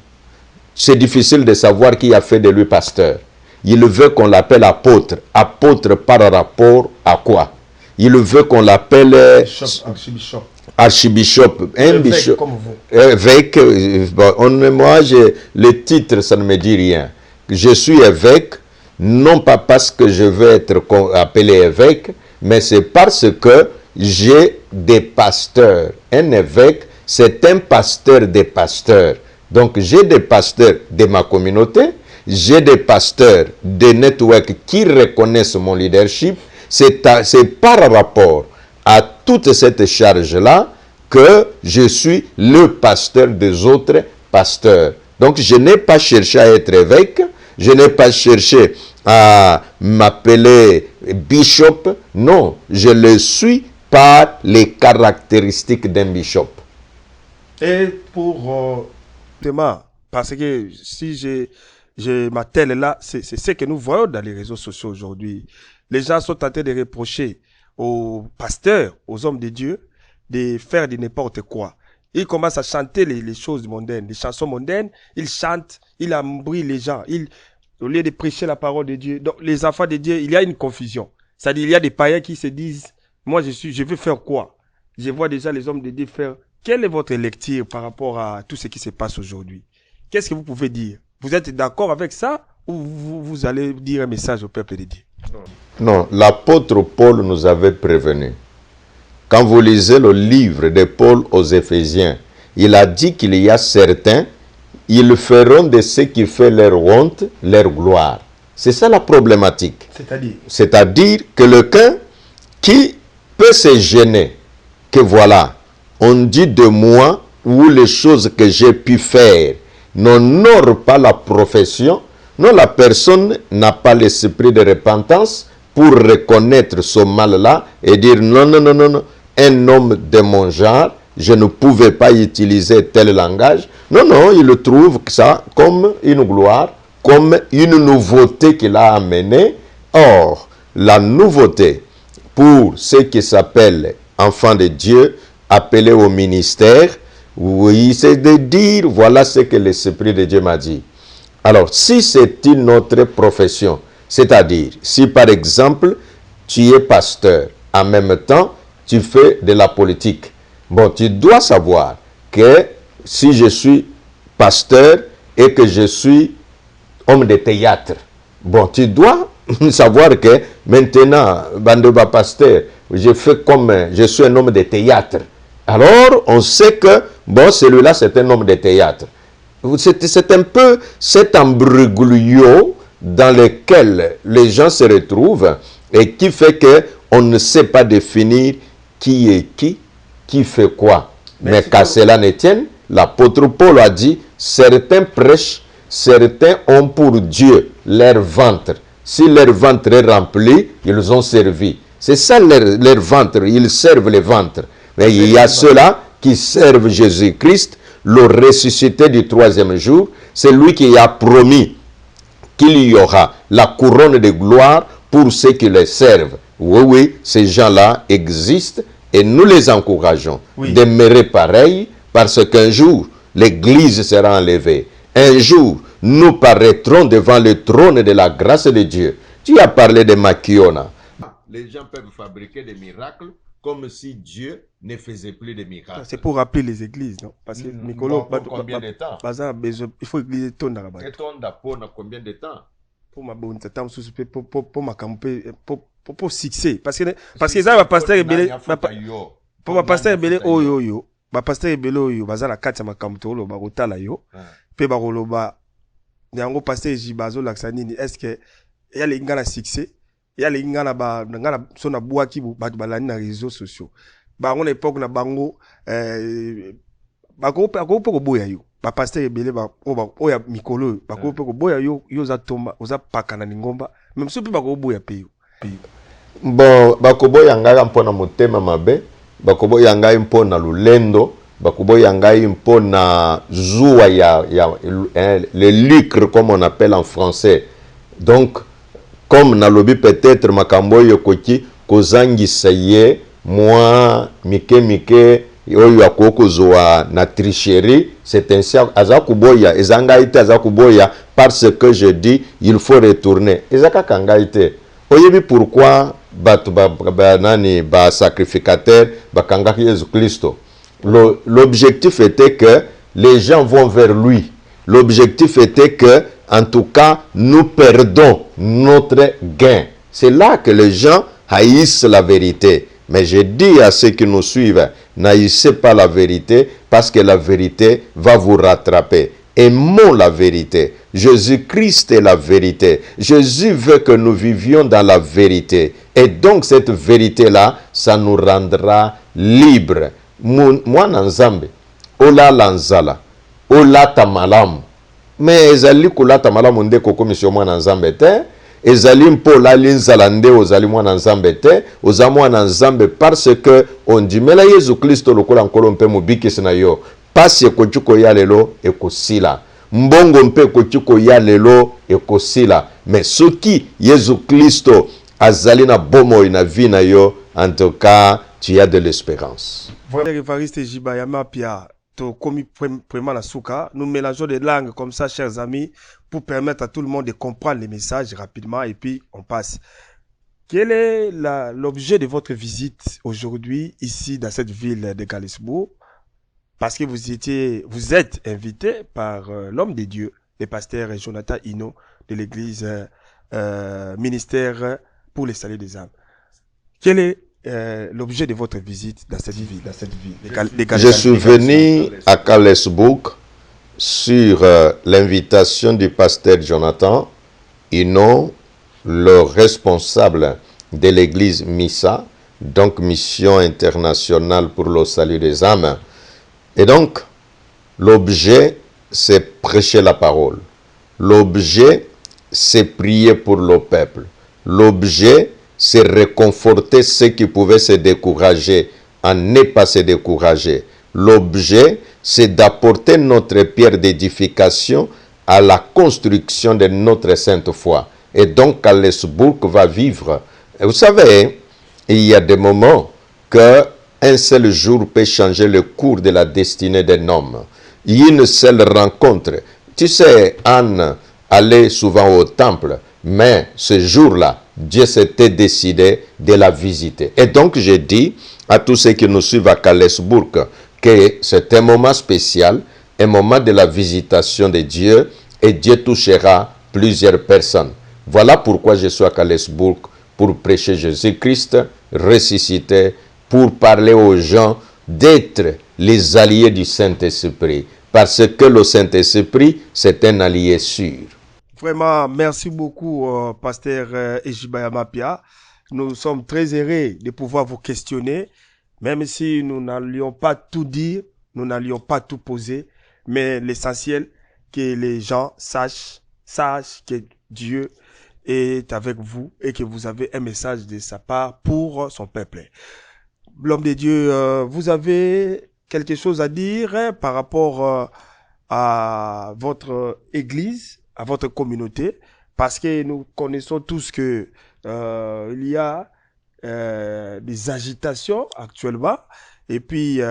C'est difficile de savoir qui a fait de lui pasteur. Il veut qu'on l'appelle apôtre. Apôtre par rapport à quoi? Il veut qu'on l'appelle Archibishop. archibishop, un bishop, Comme vous. évêque. Moi, le titre, ça ne me dit rien. Je suis évêque, non pas parce que je veux être appelé évêque, mais c'est parce que j'ai des pasteurs. Un évêque, c'est un pasteur des pasteurs. Donc, j'ai des pasteurs de ma communauté, j'ai des pasteurs de network qui reconnaissent mon leadership. C'est par rapport à toute cette charge-là que je suis le pasteur des autres pasteurs. Donc, je n'ai pas cherché à être évêque, je n'ai pas cherché à m'appeler bishop. Non, je le suis par les caractéristiques d'un bishop. Et pour Thomas, parce que si je m'attelle là, c'est ce que nous voyons dans les réseaux sociaux aujourd'hui. Les gens sont tentés de reprocher aux pasteurs, aux hommes de Dieu, de faire de n'importe quoi. Ils commencent à chanter les choses mondaines, les chansons mondaines. Ils chantent, ils embrouillent les gens. Au lieu de prêcher la parole de Dieu. Donc, les enfants de Dieu, il y a une confusion. C'est-à-dire, il y a des païens qui se disent, moi, je veux faire quoi? Je vois déjà les hommes de Dieu faire. Quelle est votre lecture par rapport à tout ce qui se passe aujourd'hui? Qu'est-ce que vous pouvez dire? Vous êtes d'accord avec ça ou vous allez dire un message au peuple de Dieu? Non, l'apôtre Paul nous avait prévenu. Quand vous lisez le livre de Paul aux Éphésiens, il a dit qu'il y a certains, ils feront de ce qui fait leur honte, leur gloire. C'est ça la problématique. C'est-à-dire que quelqu'un qui peut se gêner, que voilà, on dit de moi ou les choses que j'ai pu faire n'honorent pas la profession. Non, la personne n'a pas l'esprit de repentance pour reconnaître ce mal-là et dire non, non, non, non, non, un homme de mon genre, je ne pouvais pas utiliser tel langage. Non, non, il trouve ça comme une gloire, comme une nouveauté qu'il a amenée. Or, la nouveauté pour ceux qui s'appellent enfants de Dieu, appelés au ministère, oui, c'est de dire, voilà ce que l'Esprit de Dieu m'a dit. Alors, si c'est une autre profession, c'est-à-dire, si par exemple, tu es pasteur, en même temps, tu fais de la politique. Bon, tu dois savoir que si je suis pasteur et que je suis homme de théâtre, bon, tu dois savoir que maintenant, Bandoba pasteur, je fais comme je suis un homme de théâtre. Alors, on sait que, bon, celui-là, c'est un homme de théâtre. C'est un peu cet embrouillon dans lequel les gens se retrouvent et qui fait qu'on ne sait pas définir qui est qui fait quoi. Mais qu'à cela ne tienne, l'apôtre Paul a dit, certains prêchent, certains ont pour Dieu leur ventre. Si leur ventre est rempli, ils ont servi. C'est ça leur ventre, ils servent le ventre. Mais il y a ceux-là qui servent Jésus-Christ, le ressuscité du troisième jour. C'est lui qui a promis qu'il y aura la couronne de gloire pour ceux qui les servent. Oui, oui, ces gens-là existent Et nous les encourageons Oui. d'aimer pareil, parce qu'un jour, l'Église sera enlevée. Un jour, nous paraîtrons devant le trône de la grâce de Dieu. Tu as parlé de Makiona. Les gens peuvent fabriquer des miracles comme si Dieu ne faisait plus de miracles. C'est pour rappeler les églises, non? Parce que Mikolo, combien de temps? Il faut église ton d'arabat. Et ton d'apport combien de temps? Pour ma bonne temps, pour ma campagne, pour succès. Parce que ça va pasteur rebelle, pour ma pasteur rebelle, yo. Ma pasteur rebelle, yo, baza la kati ma kamtolo, ba rotala yo. Pe ba roloba, nyango pasteur jibazo laksanini, est-ce que, y a les gars la succès? Il y a les gens qui sont bois qui ba balani na réseaux sociaux. Ba on époque na bango ba ko boya yo. Ba pasteur ebele ba o ya mikolo ba ko boya yo za tomba oza pakana ningomba même so pe ba ko boya pe yo. Bon ba ko boya ngaka mpona motema mabe, ba ko boya ngai mpona lulendo, ba ko boya ngai mpona zuwa ya le lucre comme on appelle en français. Donc comme nalobi peut-être makambo yo koki kozangisa ye moi mike oyo akokozwa na tricherie, c'est ainsi azakuboya ezangaite azakuboya parce que je dis il faut retourner ezaka kangaite oyebi pourquoi batu nani ba sacrificateur bakangaki Jésus Christ. L'objectif était que les gens vont vers lui. L'objectif était que en tout cas, nous perdons notre gain. C'est là que les gens haïssent la vérité. Mais je dis à ceux qui nous suivent, n'haïssez pas la vérité parce que la vérité va vous rattraper. Aimons la vérité. Jésus-Christ est la vérité. Jésus veut que nous vivions dans la vérité. Et donc cette vérité-là, ça nous rendra libres. Moi, Nanzambe, Ola Lanzala, Ola Tamalam. Mais ezali kulata malamu ndeko komisio mwana nzambe te, ezali mpola linzala nde ozali mwana nzambe te, oza mwana nzambe parce que ondimela Yesu Kristo lokola nkolo mpe mubikisi na yo. Pasi ekochuko ya lelo ekosila. Mbongo mpe ekochuko ya lelo ekosila. Mais soki Yesu Kristo azali na bomo na vie na yo, en tout cas, tu as de l'espérance. Evariste Jibayama Pia. Nous mélangeons des langues comme ça, chers amis, pour permettre à tout le monde de comprendre les messages rapidement et puis on passe. Quel est l'objet de votre visite aujourd'hui ici dans cette ville de Galesbourg? Parce que vous êtes invité par l'homme de Dieu, le pasteur Jonathan Hino de l'église ministère pour les salut des âmes. Quel est l'objet de votre visite dans cette ville, Je suis venu à Galesbourg sur l'invitation du pasteur Jonathan Hino, le responsable de l'église MISA, donc Mission internationale pour le salut des âmes. Et donc, l'objet, c'est prêcher la parole. L'objet, c'est prier pour le peuple. L'objet, c'est réconforter ceux qui pouvaient se décourager, à ne pas se décourager. L'objet, c'est d'apporter notre pierre d'édification à la construction de notre sainte foi. Et donc, Galesbourg va vivre. Et vous savez, il y a des moments que un seul jour peut changer le cours de la destinée d'un homme. Une seule rencontre. Tu sais, Anne allait souvent au temple, mais ce jour-là, Dieu s'était décidé de la visiter. Et donc, je dis à tous ceux qui nous suivent à Galesbourg que c'est un moment spécial, un moment de la visitation de Dieu, et Dieu touchera plusieurs personnes. Voilà pourquoi je suis à Galesbourg, pour prêcher Jésus-Christ ressuscité, pour parler aux gens d'être les alliés du Saint-Esprit. Parce que le Saint-Esprit, c'est un allié sûr. Vraiment, merci beaucoup, pasteur Ejibayama Pia. Nous sommes très heureux de pouvoir vous questionner, même si nous n'allions pas tout dire, nous n'allions pas tout poser, mais l'essentiel, que les gens sachent que Dieu est avec vous et que vous avez un message de sa part pour son peuple. L'homme de Dieu, vous avez quelque chose à dire par rapport à votre église, à votre communauté, parce que nous connaissons tous que il y a des agitations actuellement. Et puis,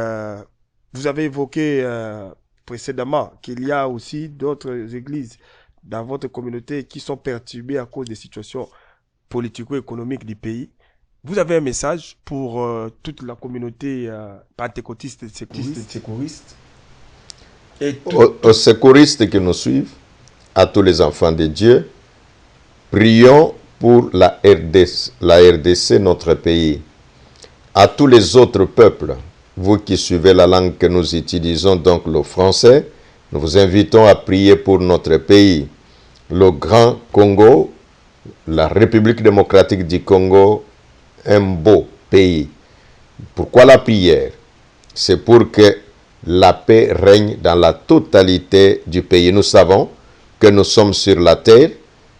vous avez évoqué précédemment qu'il y a aussi d'autres églises dans votre communauté qui sont perturbées à cause des situations politico-économiques du pays. Vous avez un message pour toute la communauté pentecôtiste et sécuriste. Aux secouristes qui nous suivent, à tous les enfants de Dieu, prions pour la RDC, notre pays. À tous les autres peuples, vous qui suivez la langue que nous utilisons, donc le français, nous vous invitons à prier pour notre pays. Le Grand Congo, la République démocratique du Congo, un beau pays. Pourquoi la prière? C'est pour que la paix règne dans la totalité du pays. Nous savons que nous sommes sur la terre.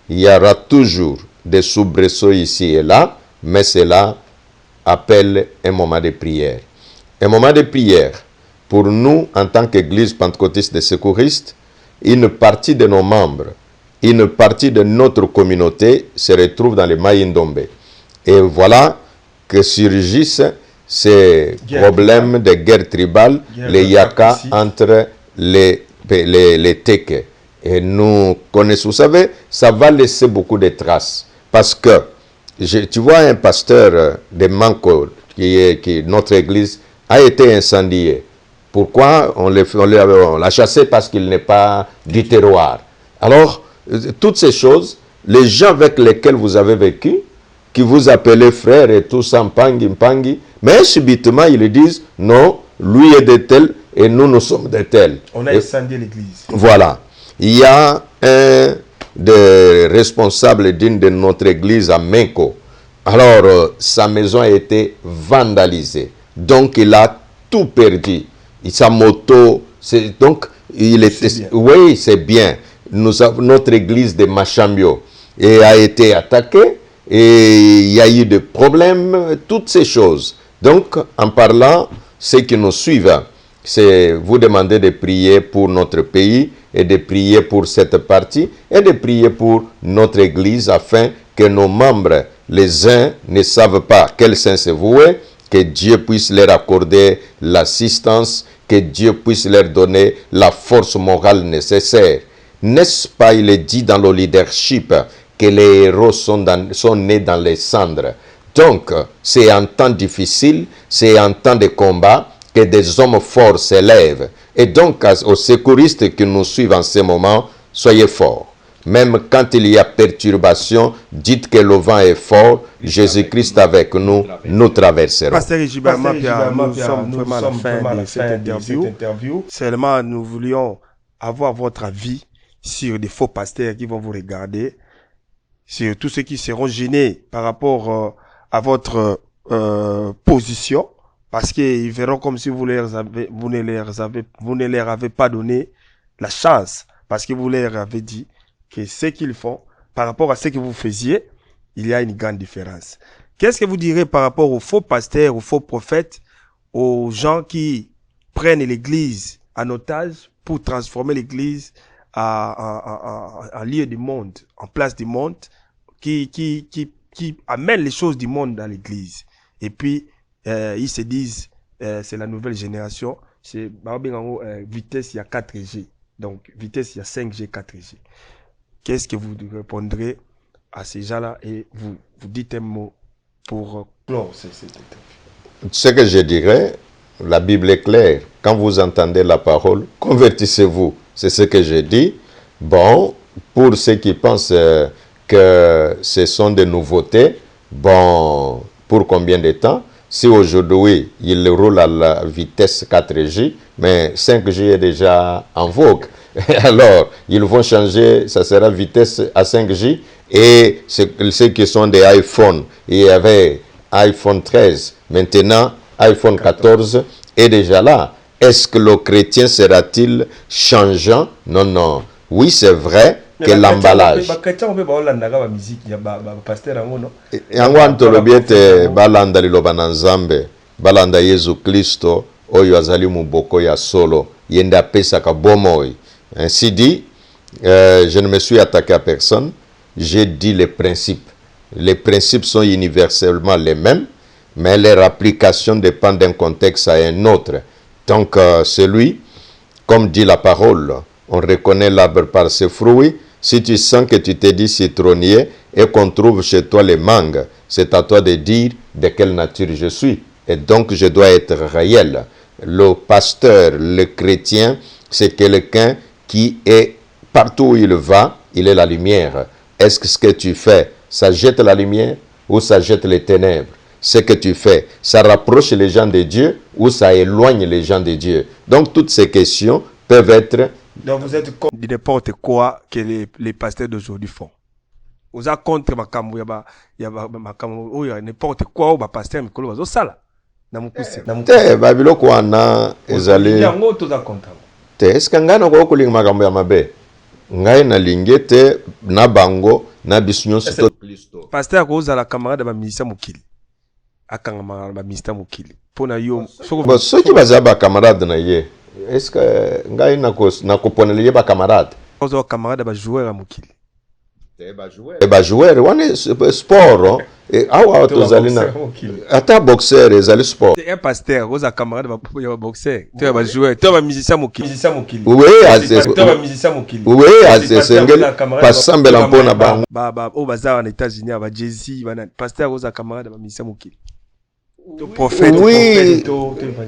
Il y aura toujours des soubresauts ici et là, mais cela appelle un moment de prière. Un moment de prière pour nous, en tant qu'Église pentecôtiste des secouristes, une partie de nos membres, une partie de notre communauté se retrouve dans les Maïndombe. Et voilà que surgissent ces problèmes de guerre tribale, les Yaka entre les Teke. Et nous connaissons, vous savez, ça va laisser beaucoup de traces. Parce que, tu vois, un pasteur de Manko, qui notre église, a été incendié. Pourquoi? On l'a chassé parce qu'il n'est pas du terroir. Alors, toutes ces choses, les gens avec lesquels vous avez vécu, qui vous appelaient frères et tout ça, mpangi, mais subitement, ils disent, non, lui est de tel et nous sommes de tel. On a incendié l'église. Voilà. Il y a un des responsables d'une de notre église à Menko. Alors, sa maison a été vandalisée. Donc, il a tout perdu. Sa moto, donc, il était... Oui, c'est bien. Notre église de Machambio a été attaquée et il y a eu des problèmes, toutes ces choses. Donc, en parlant, ceux qui nous suivent, c'est vous demander de prier pour notre pays et de prier pour cette partie et de prier pour notre église afin que nos membres, les uns ne savent pas quel saint se vouer, que Dieu puisse leur accorder l'assistance, que Dieu puisse leur donner la force morale nécessaire. N'est-ce pas, il est dit dans le leadership que les héros sont nés dans les cendres. Donc, c'est un temps difficile, c'est un temps de combat que des hommes forts s'élèvent. Et donc, aux secouristes qui nous suivent en ce moment, soyez forts. Même quand il y a perturbation, dites que le vent est fort, Jésus-Christ avec nous, nous traverserons. Pasteur Rigibert Mapia, nous sommes vraiment à la fin de cette interview. Seulement, nous voulions avoir votre avis sur des faux pasteurs qui vont vous regarder, sur tous ceux qui seront gênés par rapport à votre position, parce qu'ils verront comme si vous ne leur avez pas donné la chance, parce que vous leur avez dit que ce qu'ils font, par rapport à ce que vous faisiez, il y a une grande différence. Qu'est-ce que vous direz par rapport aux faux pasteurs, aux faux prophètes, aux gens qui prennent l'église en otage pour transformer l'église en lieu du monde, en place du monde, qui amènent les choses du monde dans l'église. Et puis, ils se disent, c'est la nouvelle génération, c'est vitesse, il y a 4G. Donc, vitesse, il y a 5G, 4G. Qu'est-ce que vous répondrez à ces gens-là et vous dites un mot pour clore cette interview? Ce que je dirais, la Bible est claire. Quand vous entendez la parole, convertissez-vous. C'est ce que je dis. Bon, pour ceux qui pensent que ce sont des nouveautés, bon, pour combien de temps? Si aujourd'hui, il roule à la vitesse 4G, mais 5G est déjà en vogue. Alors, ils vont changer, ça sera vitesse à 5G. Et ceux qui sont des iPhones, il y avait iPhone 13, maintenant iPhone 14 est déjà là. Est-ce que le chrétien sera-t-il changeant? Non, non. Oui, c'est vrai que l'emballage. Yango antolobi ete balanda liloba na Nzambe, balanda Yesu Kristo, oyo azali muboko ya solo, yenda pesaka bomoi. Ainsi dit, je ne me suis attaqué à personne, j'ai dit les principes. Les principes sont universellement les mêmes, mais leur application dépend d'un contexte à un autre. Donc, celui, comme dit la parole, on reconnaît l'arbre par ses fruits. Si tu sens que tu t'es dit citronnier et qu'on trouve chez toi les mangues, c'est à toi de dire de quelle nature je suis. Et donc, je dois être réel. Le pasteur, le chrétien, c'est quelqu'un qui est partout où il va, il est la lumière. Est-ce que ce que tu fais, ça jette la lumière ou ça jette les ténèbres? Ce que tu fais, ça rapproche les gens de Dieu ou ça éloigne les gens de Dieu? Donc, toutes ces questions peuvent être... Donc, vous êtes contre n'importe quoi que les pasteurs d'aujourd'hui font. Vous êtes contre makambo, il y a n'importe quoi ou pasteur mikolo bazo sala. Te babiloko wana ezali yango toza contre. Te eske ngai na ko kolinga makambo ya mabe. Ngai na linge te na bango na biso nyonso to Kristo. Pasteur akozala camarade ba ministère mokili. Akanga ba ministère mokili. Pona yo soki baza ba camarade na ye. Eske ngai na ko ponela ye ba camarade. Ozo camarade ba joueur mokili. Ba joueur wana sport awa tozali na ata boxeur ezali sport. Un pasteur oza camarade ba boxeur, tu ba joueur, tu ba musicien mokili. Oui, oui, azesengeli pasambela mpona bango. Ba o baza en États-Unis ba Jay-Z bana pasteur oza camarade ba musicien mokili. Prophète,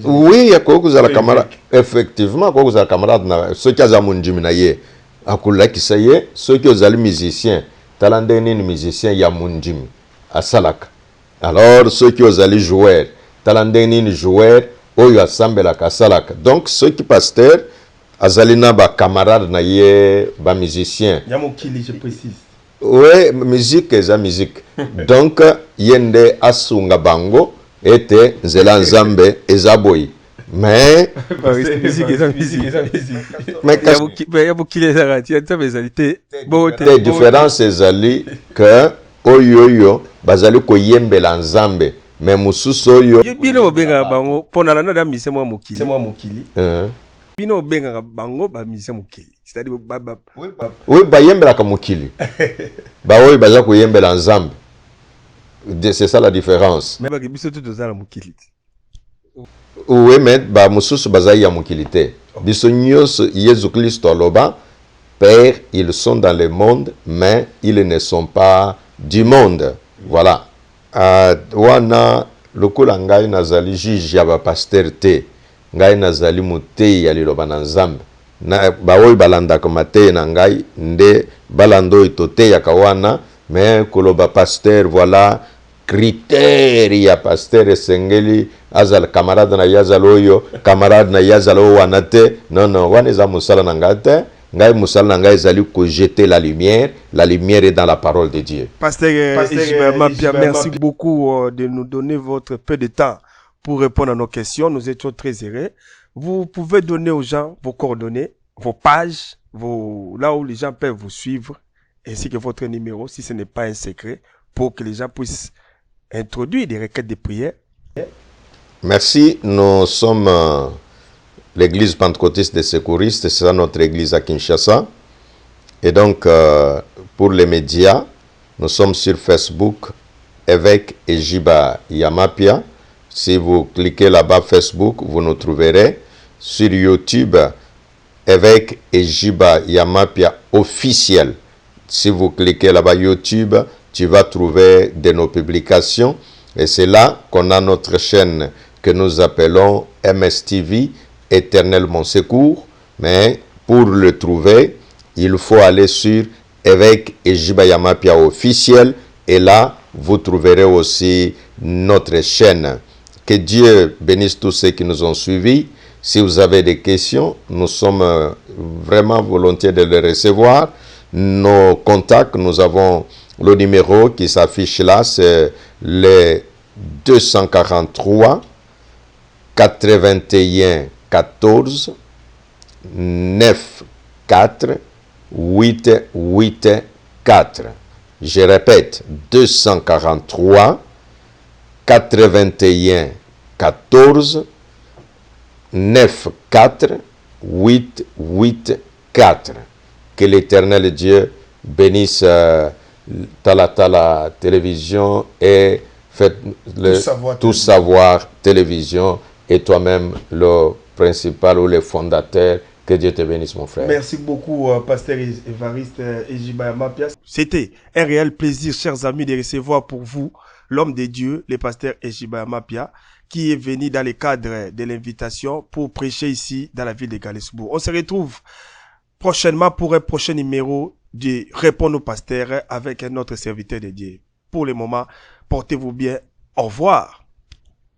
oui, akozala camarade. Effectivement, akozala camarade na soki aza munjimi na ye. Akulakisa ye soki ozali musicien talande nini musicien ya munjimi asalaka. Alors soki ozali joueur talande nini joueur oyo asambelaka asalaka. Donc soki pasteur azali na ba camarade na ye ba musicien ya mokili, je précise. Oui, musique eza musique. Donc yende asunga bango ete nzela nzambe eza boyi. Mais les différences ezali que oyo bazali koyembela nzambe mais mususu oyo bino benga bango pona na na mise mwa mokili bino benga bango ba mise mokili, c'est-à-dire oui bayembela ka mokili ba oyo baza koyembela nzambe, c'est ça la différence. Mais ba biso tout za la mokili. Oui, mais ba mususu bazai ya mokilité. Biso nyos Yesu Kristo aloba, Père, ils sont dans le monde, mais ils ne sont pas du monde. Voilà. Wana lokola ngai nazali juge ya ba pasteur te. Ngai nazali mutei ya liloba na Nzambe. Na ba oyi balanda ko matei na ngai nde balando itote ya kawana, mais koloba pasteur voilà critère ya pasteur esengeli azal camarade na yazalo oyo camarade na yazalo wana te. Non wana eza musala na ngai te. Ngai musala na ngai ezali ko jeter la lumière est dans la parole de Dieu. Pasteur Mapia, merci beaucoup de nous donner votre peu de temps pour répondre à nos questions. Nous étions très heureux. Vous pouvez donner aux gens vos coordonnées, vos pages, là où les gens peuvent vous suivre, ainsi que votre numéro, si ce n'est pas un secret, pour que les gens puissent introduire des requêtes de prière. Merci. Nous sommes l'église pentecôtiste des secouristes. C'est ça notre église à Kinshasa. Et donc, pour les médias, nous sommes sur Facebook, Évêque Ejiba Yamapia. Si vous cliquez là-bas, Facebook, vous nous trouverez. Sur YouTube, Évêque Ejiba Yamapia officiel. Si vous cliquez là-bas, YouTube, tu vas trouver de nos publications. Et c'est là qu'on a notre chaîne que nous appelons MSTV, Éternel Mon Secours. Mais pour le trouver, il faut aller sur Évêque Ejiba Yamapia officiel. Et là, vous trouverez aussi notre chaîne. Que Dieu bénisse tous ceux qui nous ont suivis. Si vous avez des questions, nous sommes vraiment volontiers de les recevoir. Nos contacts, nous avons le numéro qui s'affiche là, c'est le 243 81 14 9 4 8 8 4. Je répète, 243 81 14 9 4 8 8 4. Que l'Éternel Dieu bénisse Tala Télévision et faites le Tout Savoir Télévision et toi-même le principal ou le fondateur. Que Dieu te bénisse, mon frère. Merci beaucoup, pasteur Évariste Ejiba Mapia. C'était un réel plaisir, chers amis, de recevoir pour vous l'homme de Dieu, le pasteur Ejiba Mapia, qui est venu dans le cadre de l'invitation pour prêcher ici dans la ville de Galesbourg. On se retrouve prochainement pour un prochain numéro de Répondre au pasteur avec un autre serviteur de Dieu. Pour le moment, portez-vous bien. Au revoir.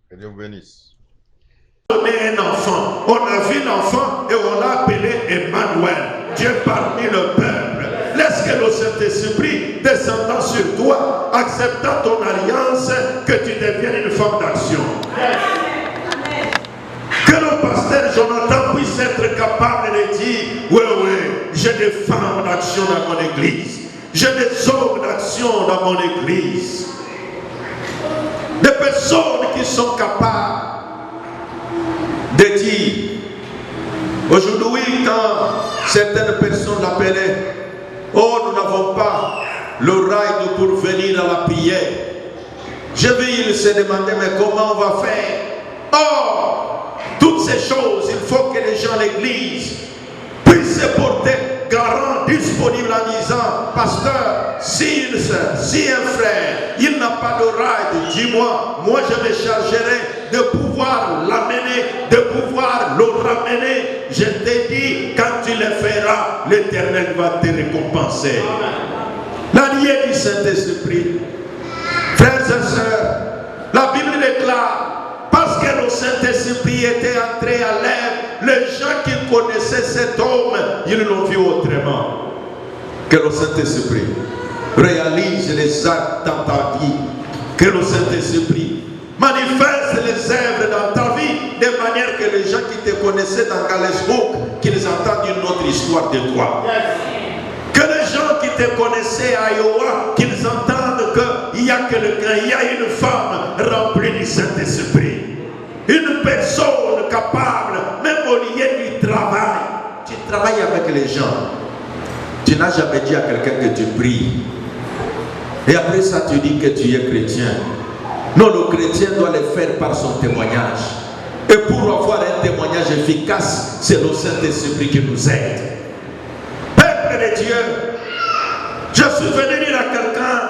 Que Dieu vous bénisse. On est un enfant, on a vu l'enfant et on l'a appelé Emmanuel, Dieu parmi le peuple. Laisse que le Saint-Esprit descendant sur toi, acceptant ton alliance, que tu deviennes une femme d'action. Que le pasteur Jonathan puisse être capable de dire, oui, j'ai des femmes d'action dans mon église, j'ai des hommes d'action dans mon église, des personnes qui sont capables de dire, aujourd'hui quand certaines personnes l'appelaient, oh nous n'avons pas le rail pour venir à la prière, je vais il se demander mais comment on va faire? Oh, toutes ces choses, il faut que les gens de l'église puissent se porter garant, disponible en disant, pasteur, si un frère, il n'a pas de rail, dis-moi, moi je me chargerai de pouvoir l'amener, de pouvoir le ramener. Je te dis, quand tu le feras, l'Éternel va te récompenser. L'allié du Saint-Esprit, frères et sœurs, la Bible déclare, parce que le Saint-Esprit était entré à l'ère, les gens qui connaissaient cet homme, ils l'ont vu autrement. Que le Saint-Esprit réalise les actes dans ta vie. Que le Saint-Esprit manifeste les œuvres dans ta vie de manière que les gens qui te connaissaient dans Galesbourg, qu'ils entendent une autre histoire de toi. Que les gens qui te connaissaient à Iowa, qu'ils entendent qu'il y a quelqu'un, il y a une femme remplie du Saint-Esprit. Une personne capable, même au lieu du travail. Tu travailles avec les gens. Tu n'as jamais dit à quelqu'un que tu pries. Et après ça, tu dis que tu es chrétien. Non, le chrétien doit le faire par son témoignage. Et pour avoir un témoignage efficace, c'est le Saint-Esprit qui nous aide. Peuple de Dieu, je suis venu dire à quelqu'un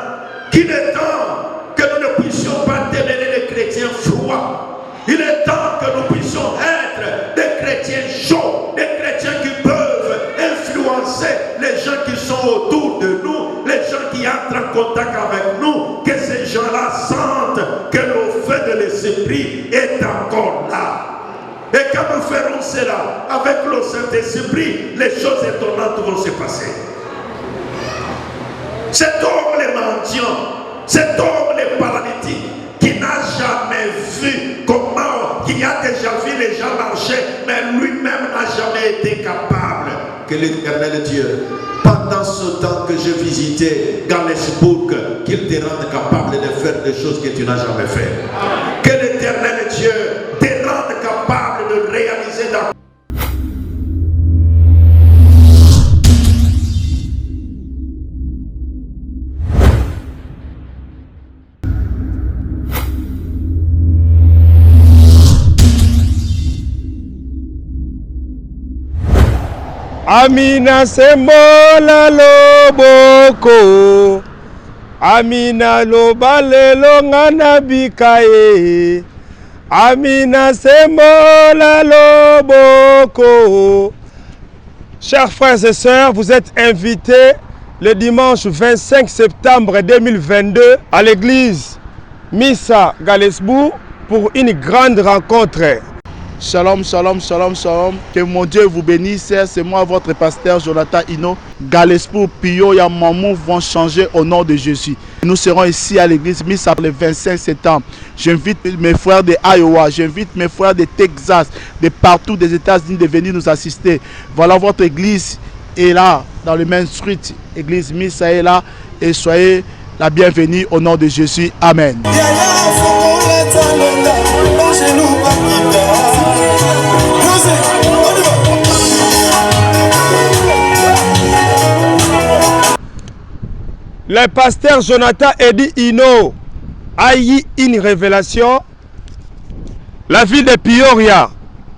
qu'il est temps que nous ne puissions pas devenir des chrétiens froids. Il est temps que nous puissions être des chrétiens chauds, des chrétiens qui peuvent influencer les gens qui sont autour de nous, les gens qui entrent en contact avec nous, que ces gens-là sentent que le feu de l'Esprit est encore là. Et quand nous ferons cela avec le Saint-Esprit, les choses étonnantes vont se passer. Cet homme, les mendiants, cet homme, les paralytiques, qui n'a jamais vu comment, qui a déjà vu les gens marcher, mais lui-même n'a jamais été capable. Que l'Éternel Dieu, pendant ce temps que je visitais Galesbourg, qu'il te rende capable de faire des choses que tu n'as jamais fait. Que l'Éternel Dieu te rende capable de réaliser dans Amina sembola loboko, Amina lobalelo ngana bikaye, Amina sembola loboko. Chers frères et sœurs, vous êtes invités le dimanche 25 septembre 2022 à l'église Missa Galesbourg pour une grande rencontre. Shalom, shalom, shalom, shalom. Que mon Dieu vous bénisse. C'est moi, votre pasteur Jonathan Hino. Galesbourg, Pio, Yamamou vont changer au nom de Jésus. Nous serons ici à l'église Missa le 25 septembre. J'invite mes frères de Iowa, j'invite mes frères de Texas, de partout des États-Unis de venir nous assister. Voilà, votre église est là, dans le Main Street. Église Missa est là. Et soyez la bienvenue au nom de Jésus. Amen. le pasteur Jonathan Edi Ino a eu une révélation. La ville de Peoria,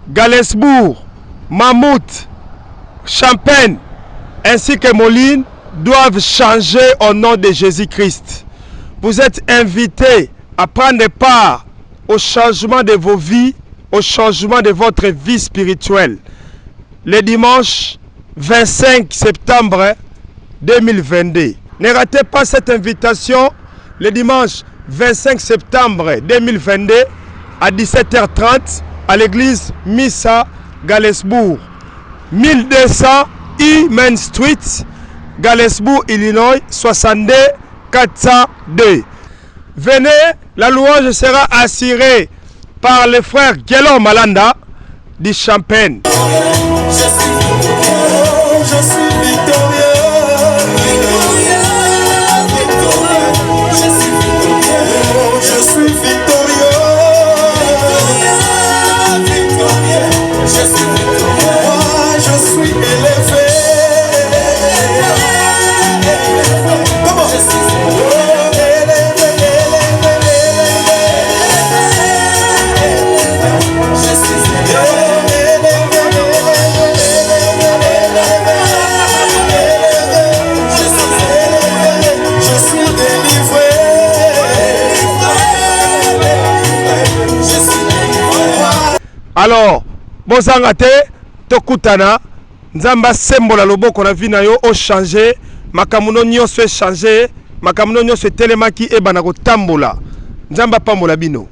Galesbourg, Mammouth, Champagne ainsi que Moline doivent changer au nom de Jésus-Christ. Vous êtes invités à prendre part au changement de vos vies, au changement de votre vie spirituelle. Le dimanche 25 septembre 2022. Ne ratez pas cette invitation le dimanche 25 septembre 2022 à 17h30 à l'église Missa Galesbourg, 1200 E Main Street, Galesbourg, Illinois, 62 402. Venez, la louange sera assurée par le frère Guélon Malanda du Champagne. Je suis victorieux. Alors, bozangate tokutana nzamba sembola loboko na vina yo o changer makamuno nyonso e changer makamuno nyonso telemaki e bana ko tambola nzamba pambola bino.